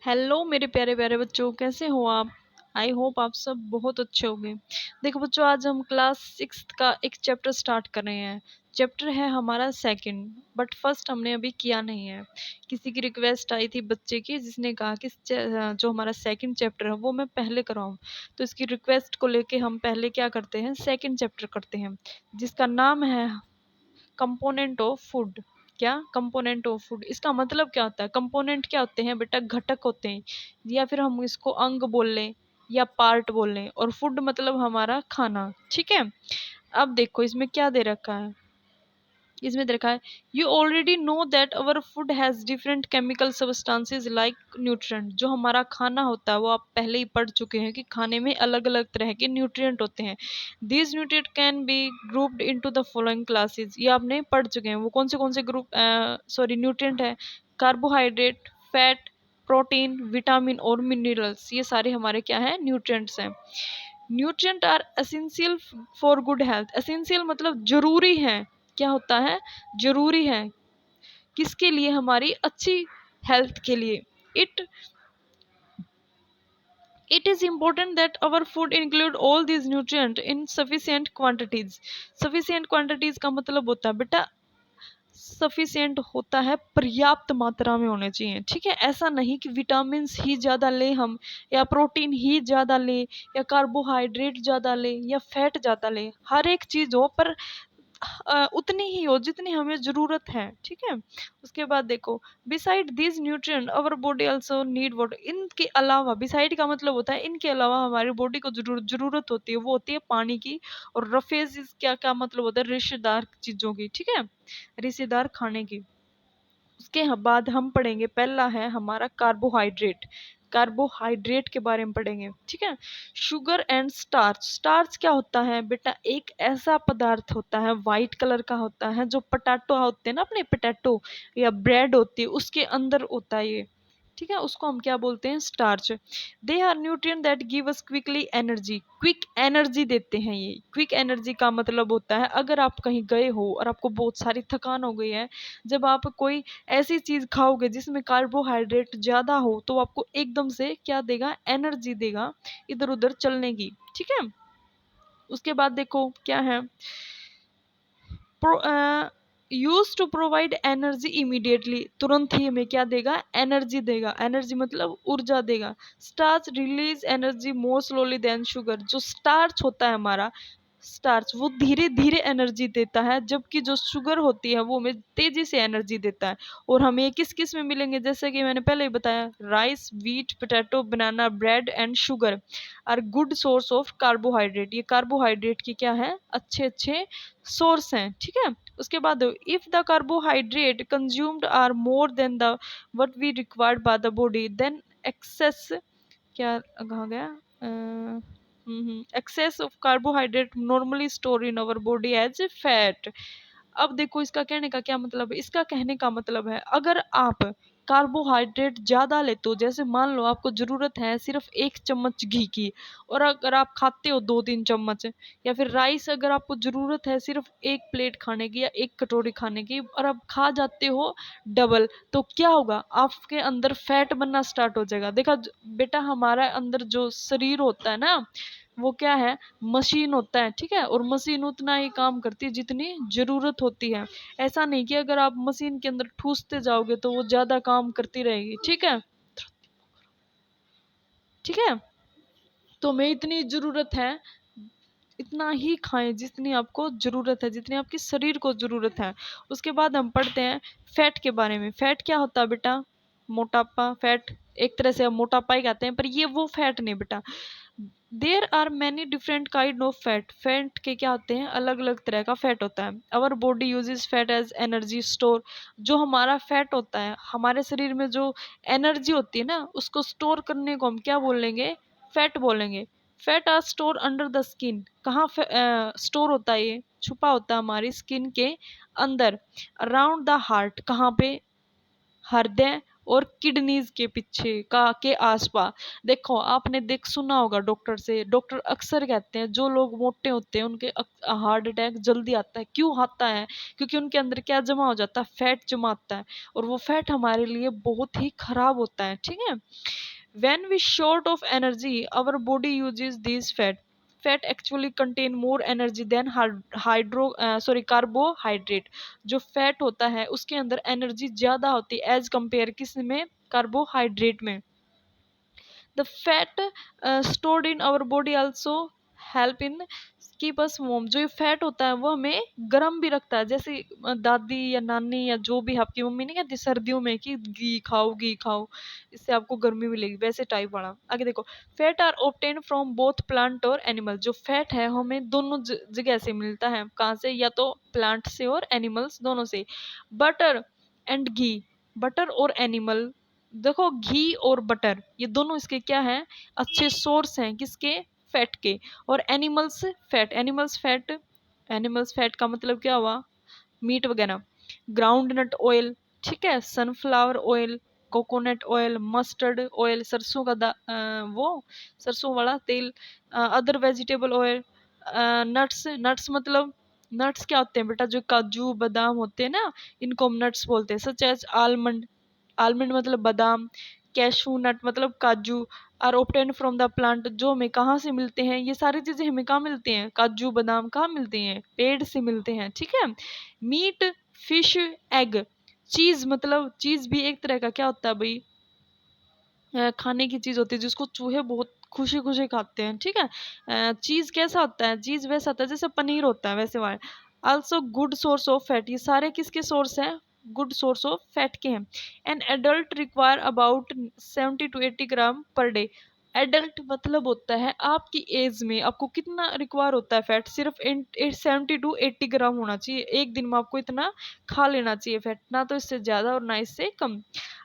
Hello मेरे प्यारे प्यारे बच्चों, कैसे हो आप। आई होप आप सब बहुत अच्छे होंगे। देखो बच्चों, आज हम क्लास 6 का एक चैप्टर स्टार्ट कर रहे हैं। चैप्टर है हमारा सेकंड, बट फर्स्ट हमने अभी किया नहीं है। किसी की रिक्वेस्ट आई थी बच्चे की, जिसने कहा कि जो हमारा सेकंड चैप्टर है वो मैं पहले कराऊं। तो इसकी रिक्वेस्ट को लेके हम पहले क्या करते हैं, सेकंड चैप्टर करते हैं, जिसका नाम है कंपोनेंट ऑफ फूड। क्या कंपोनेंट ऑफ फूड, इसका मतलब क्या होता है। कंपोनेंट क्या होते हैं बेटा, घटक होते हैं, या फिर हम इसको अंग बोल लें या पार्ट बोल लें, और फूड मतलब हमारा खाना। ठीक है। अब देखो इसमें क्या दे रखा है, इसमें दे रखा है you already know that our food has different chemical substances like nutrient. जो हमारा खाना होता है वो आप पहले ही पढ़ चुके हैं कि खाने में अलग अलग तरह के न्यूट्रिएंट होते हैं। These nutrient can be grouped into the following classes. ये आपने पढ़ चुके हैं। वो कौन से ग्रुप न्यूट्रिएंट है। कार्बोहाइड्रेट, फैट, प्रोटीन, विटामिन और मिनरल्स, ये सारे हमारे क्या है, न्यूट्रिएंट्स हैं। Nutrient are essential for good health. Essential मतलब जरूरी है। क्या होता है, जरूरी है। किसके लिए, हमारी अच्छी हेल्थ के लिए। It it is important that our food include all these nutrients in sufficient quantities। sufficient quantities का मतलब होता है बेटा, सफिशियंट होता है, पर्याप्त मात्रा में होने चाहिए। ठीक है, ऐसा नहीं कि विटामिन ही ज़्यादा लें हम, या प्रोटीन ही ज़्यादा लें, या कार्बोहाइड्रेट ज़्यादा लें, या फैट ज़्यादा लें। हर एक चीज़ हो पर उतनी ही हो जितनी हमें ज़रूरत है। ठीक है। उसके बाद देखो, beside this nutrient our body also need water. इनके अलावा, बिसाइड का मतलब होता है इनके अलावा हमारी बॉडी को जरूरत होती है, वो होती है पानी की। और रफेज क्या क्या मतलब होता है, रेशेदार चीज़ों की। ठीक है, रेशेदार खाने की। उसके बाद हम पढ़ेंगे, पहला है हमारा कार्बोहाइड्रेट। कार्बोहाइड्रेट के बारे में पढ़ेंगे। ठीक है। Sugar and starch. स्टार्च क्या होता है बेटा, एक ऐसा पदार्थ होता है, वाइट कलर का होता है, जो पटाटो होते हैं ना, अपने पटाटो या ब्रेड होती है उसके अंदर होता है ये। ठीक है, उसको हम क्या बोलते हैं, starch. They are nutrient that give us quickly energy. Quick energy देते हैं ये। क्विक एनर्जी का मतलब होता है, अगर आप कहीं गए हो और आपको बहुत सारी थकान हो गई है, जब आप कोई ऐसी चीज खाओगे जिसमें कार्बोहाइड्रेट ज्यादा हो, तो आपको एकदम से क्या देगा, एनर्जी देगा इधर उधर चलने की। ठीक है। उसके बाद देखो क्या है, use to provide energy immediately. तुरंत ही हमें क्या देगा, एनर्जी देगा। एनर्जी मतलब ऊर्जा देगा। Starch release energy more slowly than sugar. जो स्टार्च होता है हमारा, स्टार्च वो धीरे धीरे एनर्जी देता है, जबकि जो शुगर होती है वो हमें तेजी से एनर्जी देता है। और हमें ये किस किस में मिलेंगे, जैसे कि मैंने पहले ही बताया, rice, wheat, potato, banana, bread and sugar are good source of carbohydrate. ये कार्बोहाइड्रेट की क्या है, अच्छे अच्छे सोर्स हैं। ठीक है। उसके बाद, if the carbohydrate consumed are more than the what we required by the body, then excess, क्या कहा गया, excess of carbohydrate normally store in our body as fat. अब देखो इसका कहने का क्या मतलब है। इसका कहने का मतलब है, अगर आप कार्बोहाइड्रेट ज़्यादा लेते हो, जैसे मान लो आपको ज़रूरत है सिर्फ 1 चम्मच घी की, और अगर आप खाते हो 2-3 चम्मच, या फिर राइस अगर आपको ज़रूरत है सिर्फ 1 प्लेट खाने की या 1 कटोरी खाने की, और आप खा जाते हो डबल, तो क्या होगा, आपके अंदर फैट बनना स्टार्ट हो जाएगा। देखा बेटा, हमारा अंदर जो शरीर होता है ना, वो क्या है, मशीन होता है। ठीक है। और मशीन उतना ही काम करती है जितनी ज़रूरत होती है। ऐसा नहीं कि अगर आप मशीन के अंदर ठूसते जाओगे तो वो ज़्यादा काम करती रहेगी। ठीक है। ठीक है। तो हमें इतनी ज़रूरत है, इतना ही खाएं जितनी आपको ज़रूरत है, जितनी आपके शरीर को ज़रूरत है। उसके बाद हम पढ़ते हैं फैट के बारे में। फैट क्या होता है बेटा, मोटापा। फैट एक तरह से हम मोटापा ही कहते हैं, पर ये वो फैट नहीं बेटा। There are many different kind of fat. Fat के क्या होते हैं, अलग अलग तरह का फैट होता है। Our body uses fat as energy store. जो हमारा फैट होता है, हमारे शरीर में जो एनर्जी होती है ना, उसको स्टोर करने को हम क्या बोलेंगे, फैट बोलेंगे। Fat are store under the skin. कहाँ स्टोर होता है, ये छुपा होता है हमारी स्किन के अंदर। अराउंड द हार्ट, कहाँ पे, हृदय और किडनीज के पीछे का के आसपास। देखो आपने सुना होगा, डॉक्टर अक्सर कहते हैं जो लोग मोटे होते हैं उनके हार्ट अटैक जल्दी आता है। क्यों आता है? क्योंकि उनके अंदर क्या जमा हो जाता है, फैट जमा आता है, और वो फैट हमारे लिए बहुत ही खराब होता है, ठीक है। When we short of energy, our body uses these fat. Fat actually contain more energy than carbohydrate. जो फैट होता है उसके अंदर एनर्जी ज्यादा होती है एज कंपेयर किस में, कार्बोहाइड्रेट में। The fat stored in our body also help in keep us warm। जो ये फैट होता है वो हमें गर्म भी रखता है। जैसे दादी या नानी या जो भी आपकी मम्मी नहीं कहती सर्दियों में कि घी खाओ इससे आपको गर्मी मिलेगी, वैसे टाइप वाला। आगे देखो, fat are obtain from both plant और एनिमल। जो फैट है हमें दोनों जगह से मिलता है। कहाँ से? या तो प्लांट से और एनिमल्स दोनों से। बटर एंड घी, बटर और एनिमल, देखो घी और बटर ये दोनों इसके क्या हैं, अच्छे सोर्स हैं किसके, फैट के। और एनिमल्स फैट का मतलब क्या हुआ, मीट वगैरह। ग्राउंड नट ऑयल, ठीक है, sunflower oil, coconut oil, mustard oil, सरसों का वो सरसों वाला तेल, अदर वेजिटेबल ऑयल, नट्स मतलब नट्स क्या होते हैं बेटा, जो काजू बादाम होते हैं ना, इनको हम नट्स बोलते हैं। सच एज आलमंड, आलमंड मतलब बादाम, कैशू नट मतलब काजू, are obtain from the plant, जो हमें कहाँ से मिलते हैं, ये सारी चीजें हमें कहाँ मिलती हैं, काजू बादाम कहाँ मिलते हैं, पेड़ से मिलते हैं, ठीक है। मीट, फिश, एग, चीज मतलब चीज भी एक तरह का क्या होता है भाई, खाने की चीज होती है जिसको चूहे बहुत खुशी खुशी खाते हैं, ठीक है। चीज कैसा होता है, चीज वैसा होता है जैसे पनीर होता है वैसे वाला। Also good source of fat, ये सारे किसके सोर्स हैं, गुड सोर्स ऑफ फैट के हैं। An adult require about 70 to 80 gram per day. Adult मतलब होता है आपकी एज में आपको कितना रिक्वायर होता है फैट, सिर्फ 70 to 80 ग्राम होना चाहिए एक दिन में, आपको इतना खा लेना चाहिए फैट, ना तो इससे ज्यादा और ना इससे कम।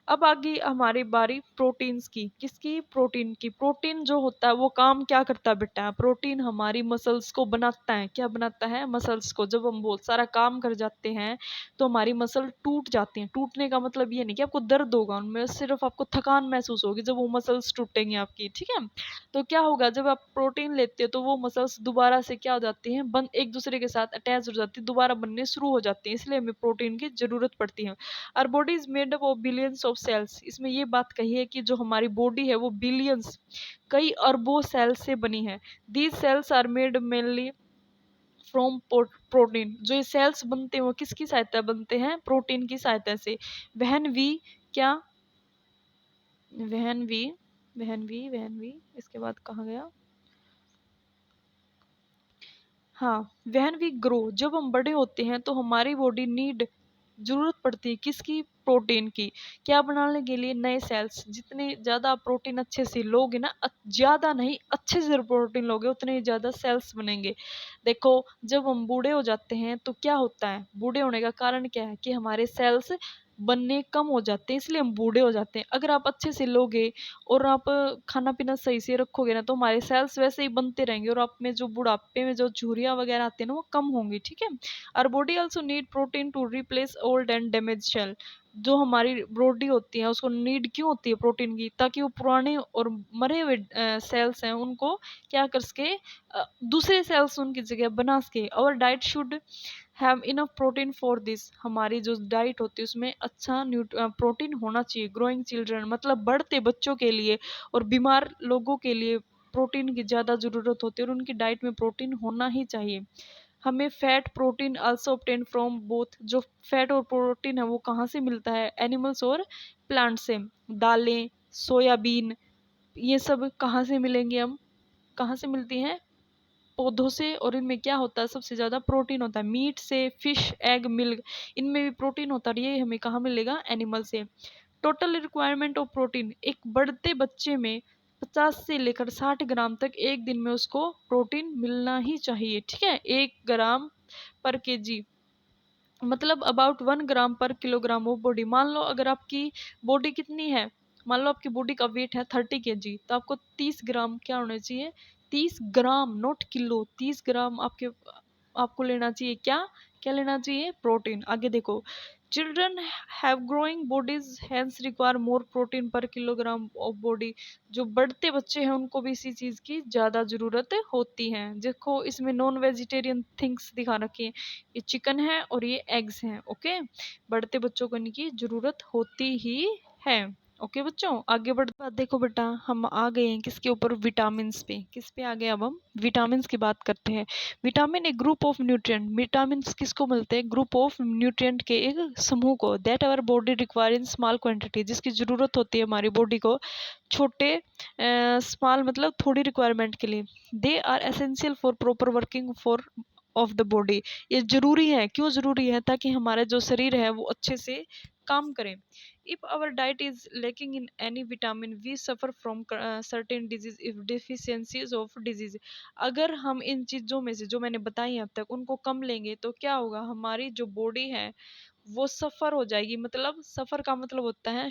अब आ गई हमारी बारी प्रोटीन्स की, किसकी, प्रोटीन की। प्रोटीन जो होता है वो काम क्या करता है बेटा, प्रोटीन हमारी मसल्स को बनाता है। क्या बनाता है, मसल्स को। जब हम बहुत सारा काम कर जाते हैं तो हमारी मसल टूट जाती हैं। टूटने का मतलब ये नहीं कि आपको दर्द होगा उनमें, सिर्फ आपको थकान महसूस होगी जब वो मसल्स टूटेंगी आपकी, ठीक है। तो क्या होगा, जब आप प्रोटीन लेते हो तो वो मसल्स दोबारा से क्या हो जाती हैं, बन एक दूसरे के साथ अटैच हो जाती है, दोबारा बनने शुरू हो जाती हैं, इसलिए हमें प्रोटीन की जरूरत पड़ती है। Our body is made up of billions of cells. इसमें ये बात कही है कि जो हमारी बॉडी है वो बिलियंस, कई अरबों सेल से बनी है। These cells are made mainly from protein. जो ये सेल्स बनते हैं वो किसकी सहायता बनते हैं, प्रोटीन की सहायता से। वहन वी क्या, वहन वी वहन वी इसके बाद कहाँ गया, हाँ, वहन वी ग्रो, जब हम बड़े होते हैं तो हमारी बॉडी नीड, जरूरत पड़ती है किसकी, प्रोटीन की। क्या बनाने के लिए, नए सेल्स। जितने ज्यादा आप प्रोटीन अच्छे से लोगे ना, ज्यादा नहीं अच्छे से प्रोटीन लोगे उतने ही ज्यादा सेल्स बनेंगे। देखो जब हम बूढ़े हो जाते हैं तो क्या होता है, बूढ़े होने का कारण क्या है कि हमारे सेल्स बनने कम हो जाते हैं, इसलिए हम बूढ़े हो जाते हैं। अगर आप अच्छे से लोगे और आप खाना पीना सही से रखोगे ना तो हमारे सेल्स वैसे ही बनते रहेंगे, और आप में जो बुढ़ापे में जो झुर्रियाँ वगैरह आती है ना वो कम होंगी, ठीक है। Our body also need protein to replace old and damage cell. जो हमारी बॉडी होती है उसको नीड क्यों होती है प्रोटीन की, ताकि वो पुराने और मरे हुए सेल्स हैं उनको क्या कर सके, दूसरे सेल्स उनकी जगह बना सके। और diet should have enough protein for this. हमारी जो डाइट होती है उसमें अच्छा प्रोटीन होना चाहिए। ग्रोइंग चिल्ड्रन मतलब बढ़ते बच्चों के लिए और बीमार लोगों के लिए प्रोटीन की ज़्यादा ज़रूरत होती है, और उनकी डाइट में प्रोटीन होना ही चाहिए। हमें fat protein also obtain from both. जो फैट और प्रोटीन है वो कहाँ से मिलता है, एनिमल्स और प्लांट से। दालें, सोयाबीन, ये सब कहाँ से मिलेंगे, हम कहाँ से मिलती हैं, पौधों से। और इनमें क्या होता है, सबसे ज्यादा प्रोटीन होता है। मीट से, फिश, एग, मिल्क, इनमें भी प्रोटीन होता है। ये हमें कहाँ मिलेगा, एनिमल से। टोटल रिक्वायरमेंट ऑफ प्रोटीन, एक बढ़ते बच्चे में 50 से लेकर 60 ग्राम तक एक दिन में उसको प्रोटीन मिलना ही चाहिए, ठीक है। 1 ग्राम पर केजी मतलब अबाउट 1 ग्राम पर किलोग्राम ऑफ बॉडी। मान लो अगर आपकी बॉडी कितनी है, मान लो आपकी बॉडी का वेट है 30 kg, तो आपको 30 ग्राम क्या होना चाहिए, 30 ग्राम नॉट किलो, 30 ग्राम आपको लेना चाहिए क्या, क्या लेना चाहिए, प्रोटीन। आगे देखो, children have growing bodies hence require more protein per kilogram of body. जो बढ़ते बच्चे हैं उनको भी इसी चीज़ की ज़्यादा ज़रूरत होती है। देखो इसमें नॉन वेजिटेरियन थिंग्स दिखा रखे हैं, ये चिकन है और ये एग्स हैं। ओके, बढ़ते बच्चों को इनकी ज़रूरत होती ही है। ओके बच्चों, आगे बढ़ते बाद देखो बेटा, हम आ गए हैं किसके ऊपर, विटामिन पे। किस पे आ गए, अब हम विटामिन की बात करते हैं। विटामिन एक ग्रुप ऑफ न्यूट्रिएंट, विटामिन किसको मिलते हैं, ग्रुप ऑफ न्यूट्रिएंट के एक समूह को, that our body require in small quantity, जिसकी जरूरत होती है हमारी बॉडी को छोटे, स्मॉल मतलब थोड़ी रिक्वायरमेंट के लिए। They are essential for proper working for of the body. ये जरूरी है, क्यों जरूरी है, ताकि हमारा जो शरीर है वो अच्छे से काम करें। If our diet is lacking in any vitamin we suffer from certain disease if deficiencies of disease। अगर हम इन चीज़ों में से जो मैंने बताई अब तक उनको कम लेंगे तो क्या होगा, हमारी जो बॉडी है वो सफ़र हो जाएगी। मतलब सफ़र का मतलब होता है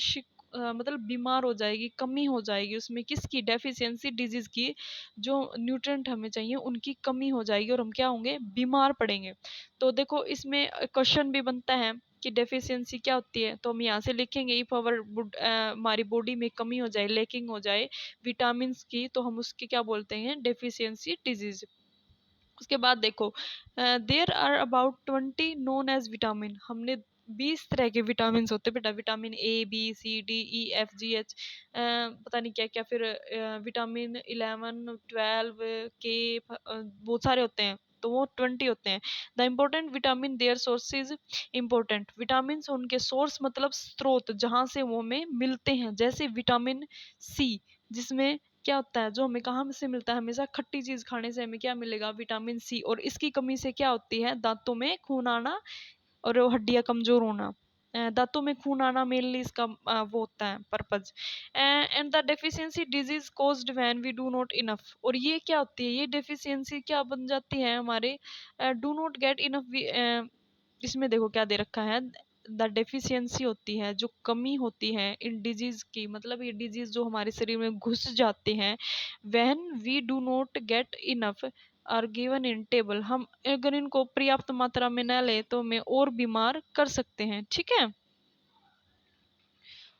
मतलब बीमार हो जाएगी, कमी हो जाएगी उसमें, किसकी, डेफिशिएंसी डिजीज़ की। जो न्यूट्रिएंट हमें चाहिए उनकी कमी हो जाएगी और हम क्या होंगे, बीमार पड़ेंगे। तो देखो इसमें क्वेश्चन भी बनता है कि डेफिशिएंसी क्या होती है, तो हम यहाँ से लिखेंगे इफ अवर हमारी बॉडी में कमी हो जाए, लेकिंग हो जाए विटामिन की, तो हम उसकी क्या बोलते हैं, डेफिशिएंसी डिजीज। उसके बाद देखो there are about 20 known as vitamin. हमने 20 तरह के विटामिन होते हैं बेटा, vitamin A B C D E F G H, पता नहीं क्या क्या, फिर विटामिन 11 12 के, बहुत सारे होते हैं, तो वो 20 होते हैं। The important vitamin their sources, important vitamin उनके सोर्स मतलब स्रोत जहाँ से वो हमें मिलते हैं, जैसे विटामिन सी, जिसमें क्या होता है, जो हमें कहाँ से मिलता है, हमेशा खट्टी चीज खाने से हमें क्या मिलेगा, विटामिन सी। और इसकी कमी से क्या होती है, दांतों में खून आना और हड्डियां कमजोर होना। दांतों में खून आना मेनली इसका वो होता है purpose. And the deficiency disease caused when we do not enough. और ये क्या होती है, ये डेफिशिएंसी क्या बन जाती है हमारे, डू नॉट गेट इनफ। इसमें देखो क्या दे रखा है, द डेफिशिएंसी होती है, जो कमी होती है इन डिजीज की, मतलब ये डिजीज जो हमारे शरीर में घुस जाते हैं, when we do not get enough are given in table. हम अगर इनको पर्याप्त मात्रा में न ले तो हमें और बीमार कर सकते हैं। ठीक है,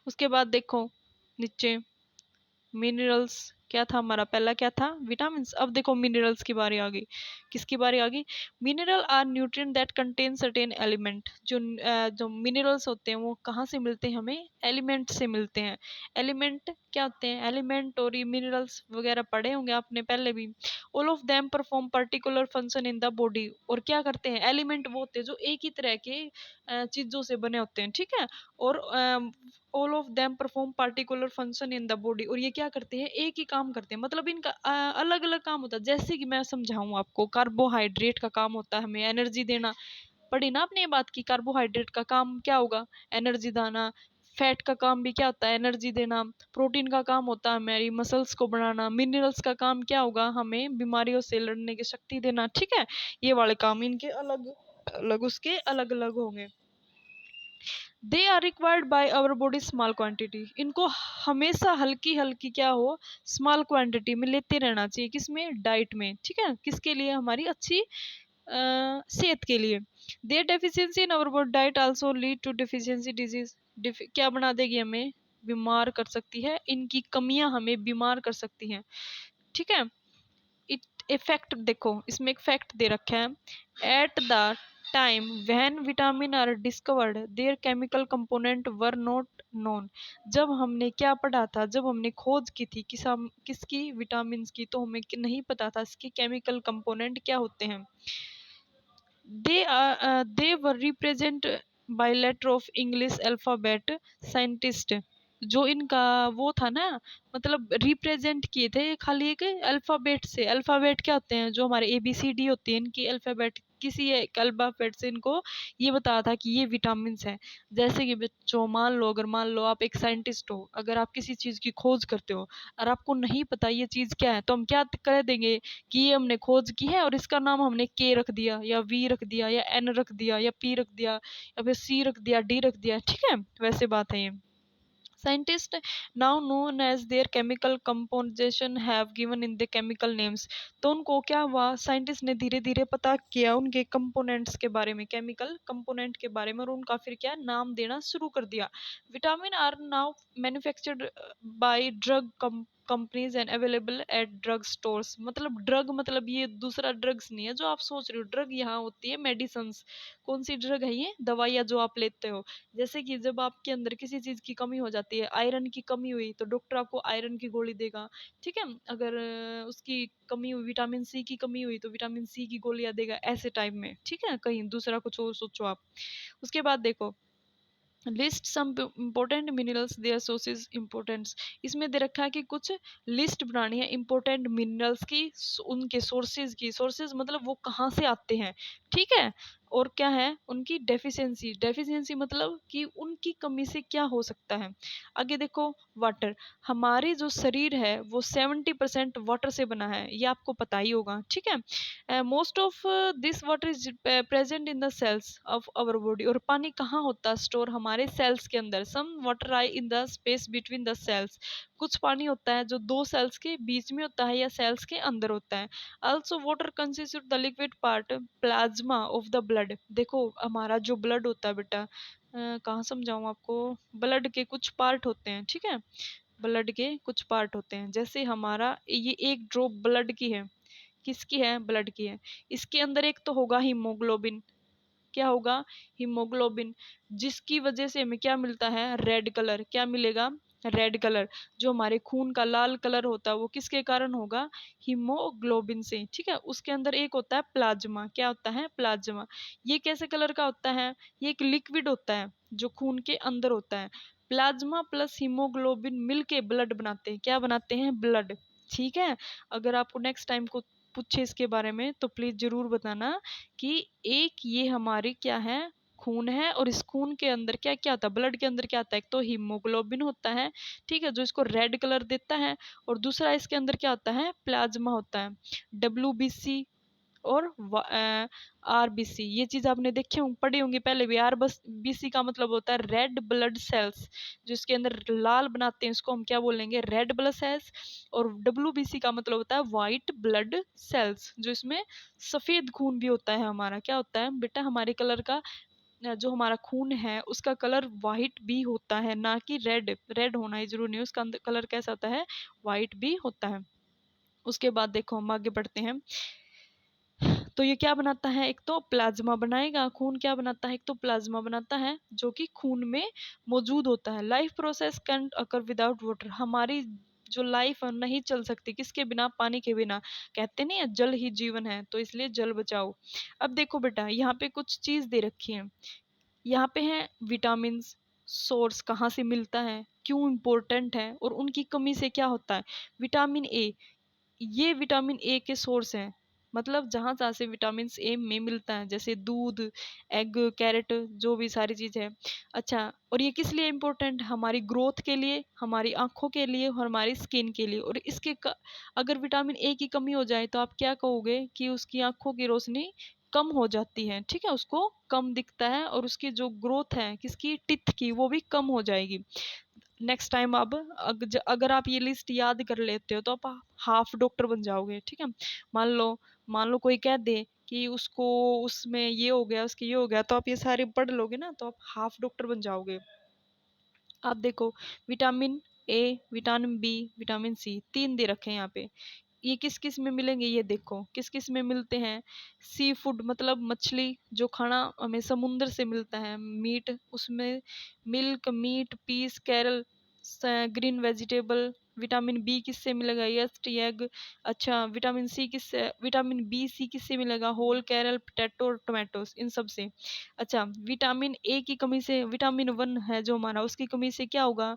उसके बाद देखो नीचे मिनरल्स, क्या था हमारा, पहला क्या था, विटामिन। अब देखो मिनरल्स की बारी आ गई, किसकी बारी आ गई, mineral are nutrient that contain certain element. जो मिनरल्स होते हैं वो कहाँ से मिलते हैं, हमें एलिमेंट से मिलते हैं। एलिमेंट क्या होते हैं, एलिमेंट और ये मिनरल्स वगैरह पढ़े होंगे आपने पहले भी। All of them perform particular function in the body. और क्या करते हैं, एलिमेंट वो होते हैं जो एक ही तरह के चीज़ों से बने होते हैं। ठीक है, और all of them perform particular function in the body. और ये क्या करते हैं, एक ही काम करते हैं, मतलब इनका अलग अलग काम होता है। जैसे कि मैं समझाऊं आपको, कार्बोहाइड्रेट का काम होता है हमें एनर्जी देना। पढ़ी ना आपने ये बात की, कार्बोहाइड्रेट का काम क्या होगा, एनर्जी देना। फैट का काम भी क्या होता है, एनर्जी देना। प्रोटीन का काम होता है हमारी मसल्स को बढ़ाना। मिनरल्स का काम क्या होगा, हमें बीमारियों से लड़ने की शक्ति देना। ठीक है, ये वाले काम इनके अलग अलग, उसके अलग अलग होंगे। They are required by our body small quantity. इनको हमेशा हल्की हल्की क्या हो, स्मॉल क्वांटिटी में लेते रहना चाहिए, किसमें, डाइट में। ठीक है, किसके लिए, हमारी अच्छी सेहत के लिए। Their deficiency in our body diet also lead to deficiency disease. क्या बना देगी, हमें बीमार कर सकती है, इनकी कमियां हमें बीमार कर सकती हैं। ठीक है, इट इफेक्ट देखो, इसमें एक फैक्ट दे रखा है, at the time when vitamin are discovered their chemical component were not known. जब हमने क्या पढ़ा था, जब हमने खोज की थी किसकी, विटामिन की, तो हमें नहीं पता था इसके केमिकल कंपोनेंट क्या होते हैं। they were represent by letter of English alphabet scientist। जो इनका वो था ना, मतलब रिप्रेजेंट किए थे खाली एक अल्फाबेट से। अल्फाबेट क्या होते हैं, जो हमारे ABCD होते हैं, इनकी अल्फाबेट किसी एक अल्फाबेट से इनको ये बताया था कि ये विटामिन है। जैसे कि बच्चों मान लो, अगर मान लो आप एक साइंटिस्ट हो, अगर आप किसी चीज़ की खोज करते हो और आपको नहीं पता ये चीज़ क्या है, तो हम क्या कर देंगे कि ये हमने खोज की है और इसका नाम हमने K रख दिया या V रख दिया या N रख दिया या P रख दिया या फिर C रख दिया, D रख दिया। ठीक है, वैसे बात है ये। Scientists now known as their chemical composition have given in the chemical names. तो उनको क्या हुआ, साइंटिस्ट ने धीरे धीरे पता किया उनके कंपोनेंट्स के बारे में, केमिकल कंपोनेंट के बारे में, और उनका फिर क्या नाम देना शुरू कर दिया. Vitamin are now manufactured by drug companies and available at drug stores. मतलब ड्रग मतलब ये दूसरा ड्रग्स नहीं है जो आप सोच रहे हो. ड्रग यहाँ होती है मेडिसिन. कौन सी ड्रग है ये, दवाइयाँ जो आप लेते हो. जैसे कि जब आपके अंदर किसी चीज की कमी हो जाती है, आयरन की कमी हुई तो डॉक्टर आपको आयरन की गोली देगा. ठीक है, अगर उसकी कमी हुई, विटामिन सी की कमी हुई तो विटामिन सी की गोलियां देगा, ऐसे टाइप में. ठीक है, कहीं दूसरा कुछ और सोचो आप. उसके बाद देखो, list some important minerals their sources importance. इसमें दे रखा है कि कुछ लिस्ट बनानी है इम्पोर्टेंट मिनरल्स की, उनके सोर्सेज की. सोर्सेज मतलब वो कहाँ से आते हैं. ठीक है, और क्या है उनकी डेफिशिएंसी. डेफिशिएंसी मतलब कि उनकी कमी से क्या हो सकता है. आगे देखो, वाटर. हमारे जो शरीर है वो 70% वाटर से बना है, ये आपको पता ही होगा. ठीक है, most of this water is present in the cells of our body. और पानी कहाँ होता है स्टोर, हमारे सेल्स के अंदर. Some water I in the space between the cells. कुछ पानी होता है जो दो सेल्स के बीच में होता है या सेल्स के अंदर होता है. also water consists of the liquid part plasma of the blood. देखो हमारा जो ब्लड होता है बेटा, कहाँ समझाऊँ आपको, ब्लड के कुछ पार्ट होते हैं. ठीक है, ब्लड के कुछ पार्ट होते हैं. जैसे हमारा ये एक ड्रॉप ब्लड की है, किसकी है, ब्लड की है. इसके अंदर एक तो होगा हीमोग्लोबिन. क्या होगा, हीमोग्लोबिन. जिसकी वजह से हमें क्या मिलता है, रेड कलर. क्या मिलेगा, रेड कलर. जो हमारे खून का लाल कलर होता है वो किसके कारण होगा, हीमोग्लोबिन से. ठीक है, उसके अंदर एक होता है प्लाज्मा. क्या होता है, प्लाज्मा. ये कैसे कलर का होता है, ये एक लिक्विड होता है जो खून के अंदर होता है. प्लाज्मा प्लस हीमोग्लोबिन मिलके ब्लड बनाते हैं. क्या बनाते हैं, ब्लड. ठीक है, अगर आपको नेक्स्ट टाइम को पूछे इसके बारे में तो प्लीज जरूर बताना कि एक ये हमारी क्या है, खून है. और इस खून के अंदर क्या क्या होता है, ब्लड के अंदर क्या आता है, एक तो हीमोग्लोबिन होता है. ठीक है, जो इसको रेड कलर देता है. और दूसरा इसके अंदर क्या होता है, प्लाज्मा होता है. WBC और RBC, ये चीज आपने देखे होंगे, पढ़ी होंगी पहले भी. RBC का मतलब होता है रेड ब्लड सेल्स. जो इसके अंदर लाल बनाते हैं उसको हम क्या बोलेंगे, रेड ब्लड सेल्स. और WBC का मतलब होता है वाइट ब्लड सेल्स. जो इसमें सफेद खून भी होता है हमारा. क्या होता है बेटा, हमारे कलर का जो हमारा खून है उसका कलर वाइट भी होता है, ना कि रेड. रेड होना ही जरूरी नहीं है, उसका कलर कैसा होता है, वाइट भी होता है. उसके बाद देखो हम आगे बढ़ते हैं. तो ये क्या बनाता है, एक तो प्लाज्मा बनाएगा. खून क्या बनाता है, एक तो प्लाज्मा बनाता है जो कि खून में मौजूद होता है. Life process can occur without water. हमारी जो लाइफ है नहीं चल सकती किसके बिना, पानी के बिना. कहते नहीं है जल ही जीवन है, तो इसलिए जल बचाओ. अब देखो बेटा, यहाँ पे कुछ चीज दे रखी है. यहाँ पे है विटामिन. सोर्स कहाँ से मिलता है, क्यों इम्पोर्टेंट है, और उनकी कमी से क्या होता है. विटामिन ए, ये विटामिन ए के सोर्स हैं. मतलब जहाँ जहाँ से विटामिन ए में मिलता है, जैसे दूध, एग, कैरेट, जो भी सारी चीज़ है. अच्छा, और ये किस लिए इम्पोर्टेंट, हमारी ग्रोथ के लिए, हमारी आंखों के लिए और हमारी स्किन के लिए. और अगर विटामिन ए की कमी हो जाए तो आप क्या कहोगे कि उसकी आंखों की रोशनी कम हो जाती है. ठीक है, उसको कम दिखता है, और उसकी जो ग्रोथ है किसकी, टिथ की, वो भी कम हो जाएगी. नेक्स्ट टाइम अब अगर आप ये लिस्ट याद कर लेते हो तो आप हाफ डॉक्टर बन जाओगे. ठीक है, मान लो कोई कह दे कि उसको उसमें ये हो गया, उसके ये हो गया, तो आप ये सारे पढ़ लोगे ना तो आप हाफ डॉक्टर बन जाओगे. आप देखो, vitamin A, vitamin B, vitamin C, तीन दे रखे हैं यहाँ पे. ये किस किस में मिलेंगे, ये देखो किस किस में मिलते हैं. सी फूड मतलब मछली, जो खाना हमें समुद्र से मिलता है. मीट, उसमें milk, meat, peas, carrot, green vegetable. Vitamin B किससे मिलेगा, यस्ट, एग. अच्छा, विटामिन सी किससे, विटामिन बी सी किससे मिलेगा, होल कैरल, पोटैटो और टोमेटोस, इन सब से. अच्छा, विटामिन ए की कमी से, विटामिन 1 है जो हमारा, उसकी कमी से क्या होगा,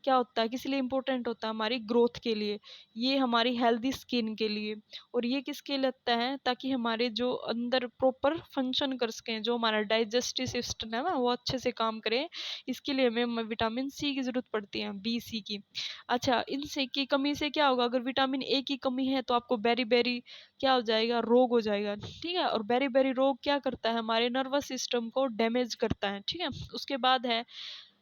क्या होता है, किस लिए इंपॉर्टेंट होता है, हमारी ग्रोथ के लिए. ये हमारी हेल्दी स्किन के लिए. और ये किसके लिए लगता है, ताकि हमारे जो अंदर प्रॉपर फंक्शन कर सकें, जो हमारा डाइजेस्टिव सिस्टम है ना वो अच्छे से काम करे. इसके लिए हमें विटामिन सी की जरूरत पड़ती है, बी सी की. अच्छा, इनसे की कमी से क्या होगा, अगर विटामिन ए की कमी है तो आपको बेरी बेरी क्या हो जाएगा, रोग हो जाएगा. ठीक है, और बेरी बेरी रोग क्या करता है, हमारे नर्वस सिस्टम को डैमेज करता है. ठीक है, उसके बाद है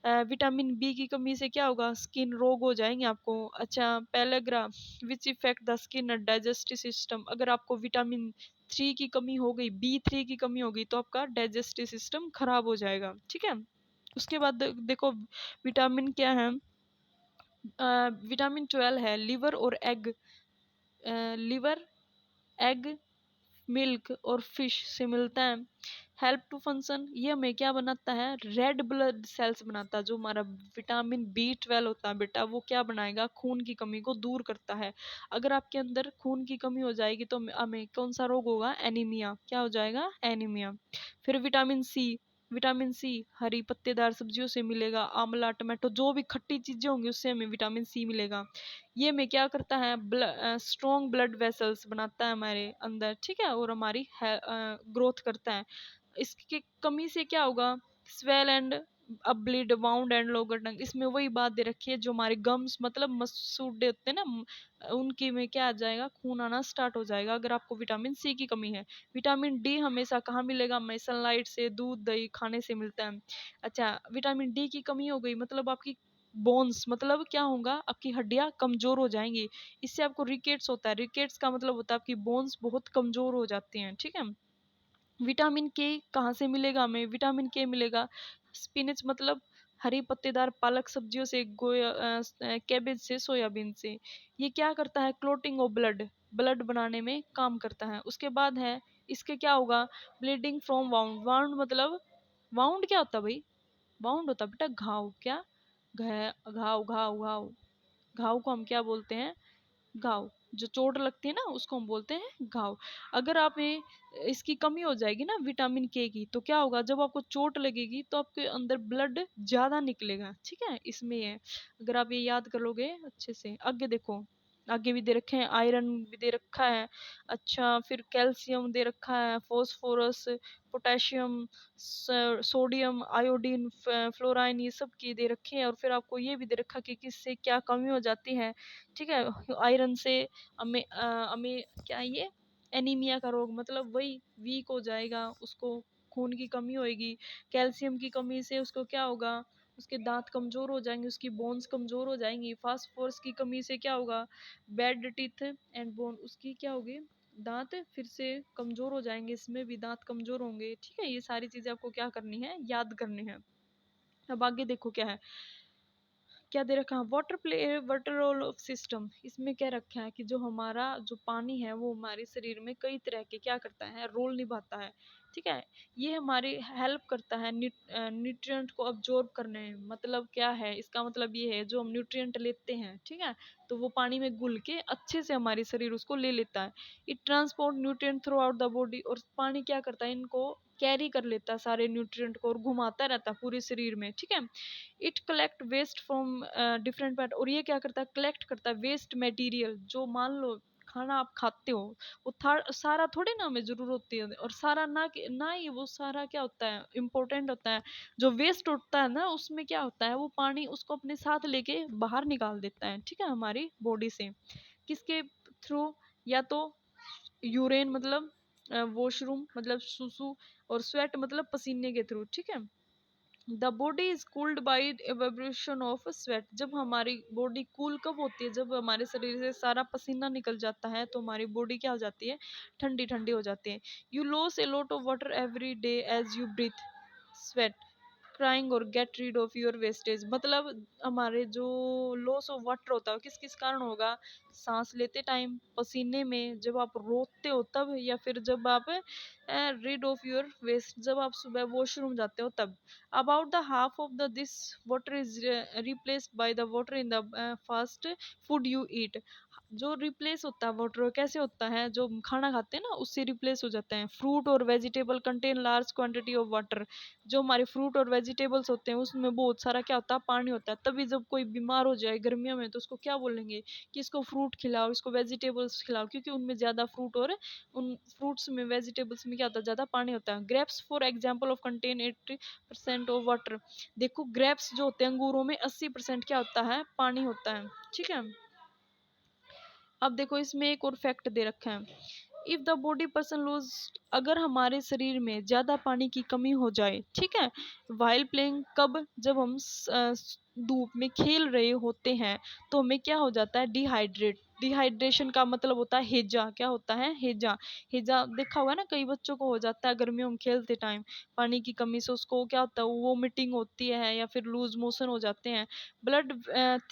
विटामिन बी की कमी से क्या होगा, स्किन रोग हो जाएंगे आपको। अच्छा, paragraph which effect the skin digestive system. अगर आपको विटामिन 3 की कमी हो गई, B3 की कमी हो गई, तो आपका डाइजेस्टिव सिस्टम खराब हो जाएगा, ठीक है। उसके बाद देखो विटामिन क्या है, विटामिन 12 है लिवर और एग, लिवर, एग, मिल्क और फिश से मिलता है। हेल्प टू फंक्शन, ये हमें क्या बनाता है, रेड ब्लड सेल्स बनाता है। जो हमारा विटामिन B12 होता है बेटा, वो क्या बनाएगा, खून की कमी को दूर करता है। अगर आपके अंदर खून की कमी हो जाएगी तो हमें कौन सा रोग होगा, एनीमिया, क्या हो जाएगा, एनीमिया। फिर विटामिन सी, विटामिन सी हरी पत्तेदार सब्जियों से मिलेगा, आंवला, टमाटो, जो भी खट्टी चीजें होंगी उससे हमें विटामिन सी मिलेगा। ये में क्या करता है, स्ट्रॉन्ग ब्लड वेसल्स बनाता है हमारे अंदर, ठीक है, और हमारी ग्रोथ करता है। इसकी कमी से क्या होगा, स्वेल एंड अब ब्लीड, वाउंड एंड लोअर टंग। इसमें वही बात दे रखी है, जो हमारे गम्स मतलब मसूड़े होते हैं ना, उनकी में क्या आ जाएगा, खून आना स्टार्ट हो जाएगा अगर आपको विटामिन सी की कमी है। विटामिन डी हमेशा कहाँ मिलेगा, हमें सनलाइट से, दूध दही खाने से मिलता है। अच्छा, विटामिन डी की कमी हो गई मतलब आपकी बोन्स, मतलब क्या होगा, आपकी हड्डियां कमजोर हो जाएंगी। इससे आपको रिकेट्स होता है। रिकेट्स का मतलब होता है आपकी बोन्स बहुत कमजोर हो जाती हैं, ठीक है। विटामिन के कहाँ से मिलेगा हमें, विटामिन के मिलेगा स्पिनच मतलब हरी पत्तेदार पालक सब्जियों से, कैबेज से, सोयाबीन से। ये क्या करता है, क्लोटिंग ऑफ ब्लड, ब्लड बनाने में काम करता है। उसके बाद है, इसके क्या होगा, ब्लीडिंग फ्रॉम वाउंड, वाउंड मतलब, वाउंड क्या होता है भाई, वाउंड होता है बेटा घाव, क्या, घाव घाव घाव, घाव को हम क्या बोलते हैं, घाव, जो चोट लगती है ना उसको हम बोलते हैं घाव। अगर आप में इसकी कमी हो जाएगी ना विटामिन के की, तो क्या होगा, जब आपको चोट लगेगी तो आपके अंदर ब्लड ज्यादा निकलेगा, ठीक है, इसमें है। अगर आप ये याद कर लोगे अच्छे से। आगे देखो, आगे भी दे रखे हैं, आयरन भी दे रखा है। अच्छा, फिर कैल्शियम दे रखा है, phosphorus, potassium, sodium, iodine, fluorine, ये सब की दे रखे हैं। और फिर आपको ये भी दे रखा कि किससे क्या कमी हो जाती है, ठीक है। आयरन से हमें हमें क्या है ये, एनीमिया का रोग, मतलब वही वीक हो जाएगा, उसको खून की कमी होएगी। कैल्शियम की कमी से उसको क्या होगा, उसके दांत कमजोर हो जाएंगे, उसकी बोन्स कमजोर हो जाएंगी। फास्फोरस की कमी से क्या होगा, बैड टीथ एंड बोन, उसकी क्या होगी, दांत फिर से कमजोर हो जाएंगे, इसमें भी दांत कमजोर होंगे, ठीक है। ये सारी चीजें आपको क्या करनी है, याद करनी है। अब आगे देखो क्या है, क्या दे रखा है, water play water role of system. इसमें क्या रखा है कि जो हमारा जो पानी है वो हमारे शरीर में कई तरह के क्या करता है, रोल निभाता है, ठीक है। ये हमारी हेल्प करता है न्यूट्रिएंट को अब्जॉर्ब करने में। मतलब क्या है, इसका मतलब ये है, जो हम न्यूट्रिएंट लेते हैं, ठीक है, तो वो पानी में घुल के अच्छे से हमारी शरीर उसको ले लेता है। It transport nutrient through out the body, और पानी क्या करता है, इनको कैरी कर लेता है सारे न्यूट्रिएंट को, और घुमाता रहता है पूरे शरीर में, ठीक है। It collect waste from different part, और ये क्या करता है, कलेक्ट करता है वेस्ट मटेरियल। जो मान लो खाना आप खाते हो, वो सारा थोड़ी ना हमें जरूरत होती है, और सारा ना ना ही वो सारा क्या होता है, इम्पोर्टेंट होता है। जो वेस्ट होता है ना, उसमें क्या होता है, वो पानी उसको अपने साथ लेके बाहर निकाल देता है, ठीक है, हमारी बॉडी से। किसके थ्रू, या तो यूरेन मतलब वॉशरूम मतलब सुसु, और स्वेट मतलब पसीने के थ्रू, ठीक है। The body is cooled by evaporation of sweat. जब हमारी बॉडी कूल कब होती है, जब हमारे शरीर से सारा पसीना निकल जाता है, तो हमारी बॉडी क्या हो जाती है, ठंडी ठंडी हो जाती है। You lose a lot of water every day as you breathe sweat crying और get rid of your wastage. मतलब हमारे जो लॉस ऑफ वाटर होता है किस किस कारण होगा, सांस लेते टाइम, पसीने में, जब आप रोते हो तब, या फिर जब आप रीड ऑफ योर वेस्ट, जब आप सुबह वॉशरूम जाते हो तब। About the half of the this water is replaced by the water in the fast food you eat. जो रिप्लेस होता है वाटर, कैसे होता है, जो खाना खाते हैं ना उससे रिप्लेस हो जाता है। फ्रूट और vegetable contain large quantity of water. जो हमारे फ्रूट और वेजिटेबल्स होते हैं उसमें बहुत सारा क्या होता है, पानी होता है। तभी जब कोई बीमार हो जाए गर्मियों में, तो उसको क्या बोलेंगे कि इसको फ्रूट खिलाओ, इसको वेजिटेबल्स खिलाओ, क्योंकि उनमें ज्यादा फ्रूट, और उन फ्रूट्स में, वेजिटेबल्स में क्या होता है, ज्यादा पानी होता है। Grapes for example of contain 80% of water. देखो ग्रेप्स जो होते हैं, अंगूरों में 80% क्या होता है, पानी होता है, ठीक है। अब देखो इसमें एक और फैक्ट दे रखा है, if the body person lose, अगर हमारे शरीर में ज़्यादा पानी की कमी हो जाए, ठीक है, वाइल प्लेइंग, कब, जब हम धूप में खेल रहे होते हैं, तो हमें क्या हो जाता है, डिहाइड्रेट। डिहाइड्रेशन का मतलब होता है हेजा, क्या होता है, हेजा। हेजा देखा हुआ है ना, कई बच्चों को हो जाता है गर्मियों में खेलते टाइम, पानी की कमी से उसको क्या होता है, वोमिटिंग होती है या फिर लूज मोशन हो जाते हैं। Blood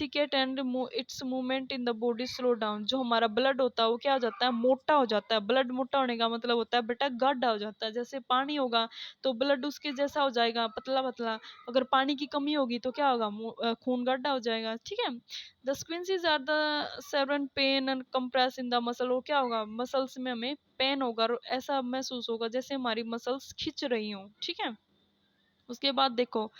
thicket and it's movement in the body slow down, जो हमारा ब्लड होता है वो क्या हो जाता है, मोटा हो जाता है। ब्लड मोटा होने का मतलब होता है बेटा गाढ़ा हो जाता है, जैसे पानी होगा तो ब्लड उसके जैसा हो जाएगा, पतला पतला। अगर पानी की कमी होगी तो क्या होगा, खून गाढ़ा हो जाएगा, ठीक है। The squeezes are the seven pain and compress in the muscle, वो क्या होगा, मसल्स में हमें पेन होगा और ऐसा महसूस होगा जैसे हमारी मसल्स खिंच रही हों, ठीक है। उसके बाद देखो,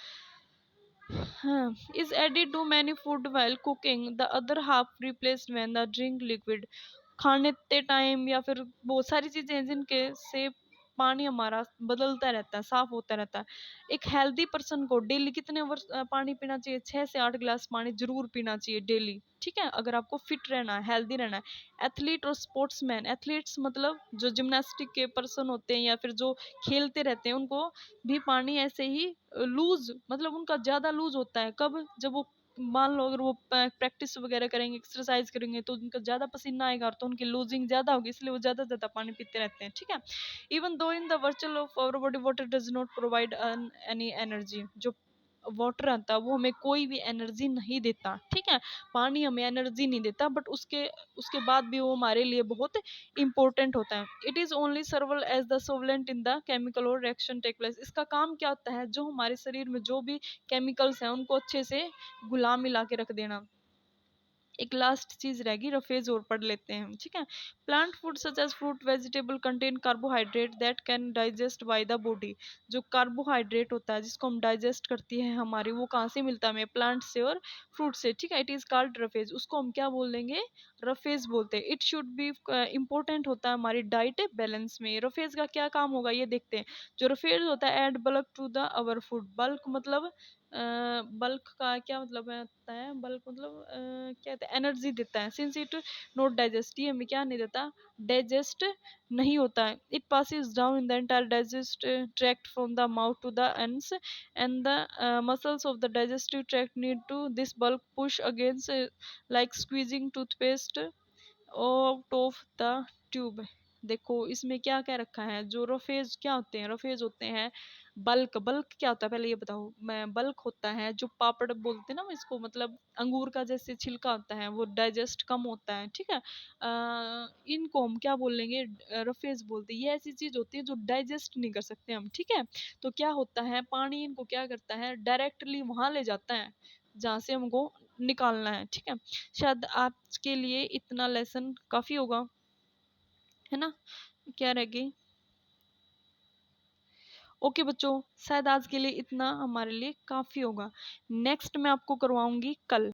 हाँ, is added to many food while cooking, the other half replaced when the drink liquid, खाने ते टाइम या फिर बहुत सारी चीजें हैं जिनके से पानी हमारा बदलता रहता है, साफ होता रहता है। एक हेल्दी पर्सन को डेली कितने पानी पीना चाहिए, 6 से 8 गिलास पानी जरूर पीना चाहिए डेली, ठीक है, अगर आपको फिट रहना है, हेल्दी रहना है। एथलीट और स्पोर्ट्समैन, एथलीट्स मतलब जो जिम्नास्टिक के पर्सन होते हैं या फिर जो खेलते रहते हैं, उनको भी पानी ऐसे ही लूज, मतलब उनका ज़्यादा लूज होता है, कब, जब वो मान लो अगर वो प्रैक्टिस वगैरह करेंगे, एक्सरसाइज करेंगे, तो उनका ज़्यादा पसीना आएगा तो उनकी लूजिंग ज़्यादा होगी, इसलिए वो ज़्यादा ज़्यादा पानी पीते रहते हैं, ठीक है। Even though in the virtual of our body water does not provide any energy, जो वाटर आता है वो हमें कोई भी एनर्जी नहीं देता, ठीक है। पानी हमें एनर्जी नहीं देता, बट उसके उसके बाद भी वो हमारे लिए बहुत इंपॉर्टेंट होता है। It is only serve as the solvent in the chemical और रिएक्शन टेक प्लेस, इसका काम क्या होता है, जो हमारे शरीर में जो भी केमिकल्स हैं उनको अच्छे से घुला मिला के रख देना। एक लास्ट चीज रहेगी, रफेज और पढ़ लेते हैं, ठीक है। Plant food such as fruit vegetable contain carbohydrate that can digest by the body, जो कार्बोहाइड्रेट होता है जिसको हम डाइजेस्ट करती है हमारी, वो कहाँ से मिलता है हमें, प्लांट से और फ्रूट से, ठीक है। इट इज कॉल्ड रफेज, उसको हम क्या बोल देंगे, रफेज बोलते हैं। इट शुड बी इंपॉर्टेंट होता है हमारी डाइट बैलेंस में। रफेज का क्या काम होगा ये देखते हैं। जो रफेज होता है add bulk to the our food, bulk मतलब बल्क का क्या मतलब होता है, बल्क मतलब क्या कहते हैं, एनर्जी देता है। सिंस इट नॉट डाइजेस्ट, ये हमें क्या नहीं देता, डाइजेस्ट नहीं होता है। It passes down in the entire digest tract from the mouth to the ends and the muscles of the digestive tract need to this bulk push against like squeezing toothpaste out of the tube. देखो इसमें क्या क्या रखा है, जो roughage क्या होते हैं, रफेज होते हैं बल्क। बल्क क्या होता है पहले ये बताओ, मैं, बल्क होता है जो पापड़ बोलते हैं ना इसको, मतलब अंगूर का जैसे छिलका होता है, वो डाइजेस्ट कम होता है, ठीक है। इनको हम क्या बोलेंगे, रफेज बोलते हैं। ये ऐसी चीज होती है जो डाइजेस्ट नहीं कर सकते हम, ठीक है। तो क्या होता है, पानी इनको क्या करता है, डायरेक्टली वहां ले जाता है जहाँ से हमको निकालना है, ठीक है। शायद आज के लिए इतना लेसन काफी होगा, है ना, क्या रहेगी। ओके बच्चों, शायद आज के लिए इतना हमारे लिए काफी होगा। नेक्स्ट मैं आपको करवाऊंगी कल।